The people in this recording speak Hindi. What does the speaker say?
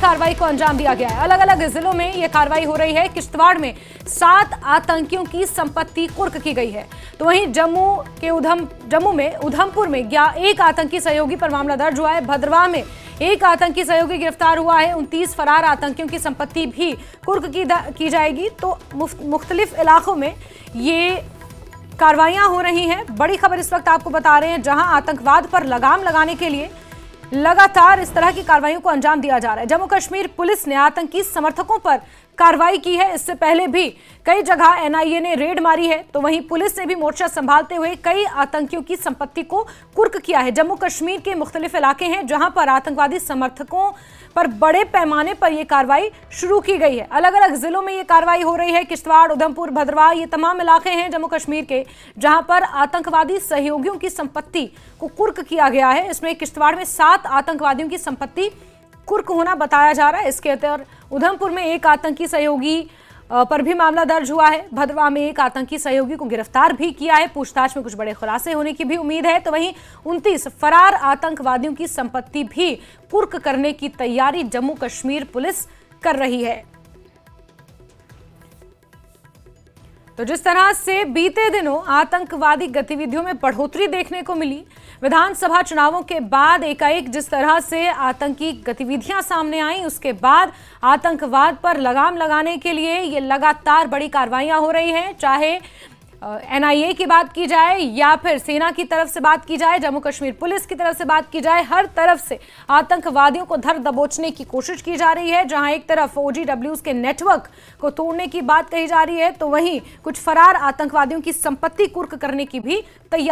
कार्रवाई को अंजाम दिया गया है। अलग अलग जिलों में यह कार्रवाई हो रही है। किश्तवाड़ में 7 आतंकियों की संपत्ति कुर्क की गई है, तो वहीं जम्मू में उधमपुर में 1 आतंकी सहयोगी पर मामला दर्ज हुआ है। भद्रवाह में 1 आतंकी सहयोगी गिरफ्तार हुआ है। 29 फरार आतंकियों की संपत्ति भी कुर्क की जाएगी। तो मुख्तलिफ इलाकों में ये कार्रवाइयां हो रही हैं। बड़ी खबर इस वक्त आपको बता रहे हैं, जहां आतंकवाद पर लगाम लगाने के लिए लगातार इस तरह की कार्रवाइयों को अंजाम दिया जा रहा है। जम्मू कश्मीर पुलिस ने आतंकी समर्थकों पर कार्रवाई की है। इससे पहले भी कई जगह एनआईए ने रेड मारी है, तो वहीं पुलिस ने भी मोर्चा संभालते हुए कई आतंकियों की संपत्ति को कुर्क किया है। जम्मू कश्मीर के मुख्तलिफ इलाके हैं जहां पर आतंकवादी समर्थकों पर बड़े पैमाने पर यह कार्रवाई शुरू की गई है। अलग अलग जिलों में यह कार्रवाई हो रही है। किश्तवाड़, उधमपुर, भद्रवाह, ये तमाम इलाके हैं जम्मू कश्मीर के जहां पर आतंकवादी सहयोगियों की संपत्ति को कुर्क किया गया है। इसमें किश्तवाड़ में 7 आतंकवादियों की संपत्ति कुर्क होना बताया जा रहा है। इसके तहत उधमपुर में 1 आतंकी सहयोगी पर भी मामला दर्ज हुआ है। भद्रवाह में 1 आतंकी सहयोगी को गिरफ्तार भी किया है। पूछताछ में कुछ बड़े खुलासे होने की भी उम्मीद है। तो वहीं 29 फरार आतंकवादियों की संपत्ति भी कुर्क करने की तैयारी जम्मू कश्मीर पुलिस कर रही है। तो जिस तरह से बीते दिनों आतंकवादी गतिविधियों में बढ़ोतरी देखने को मिली, विधानसभा चुनावों के बाद एकाएक जिस तरह से आतंकी गतिविधियां सामने आई, उसके बाद आतंकवाद पर लगाम लगाने के लिए ये लगातार बड़ी कार्रवाइयां हो रही हैं। चाहे एनआईए की बात की जाए या फिर सेना की तरफ से बात की जाए, जम्मू कश्मीर पुलिस की तरफ से बात की जाए, हर तरफ से आतंकवादियों को धर दबोचने की कोशिश की जा रही है। जहां एक तरफ OGWs के नेटवर्क को तोड़ने की बात कही जा रही है, तो वहीं कुछ फरार आतंकवादियों की संपत्ति कुर्क करने की भी तैयारी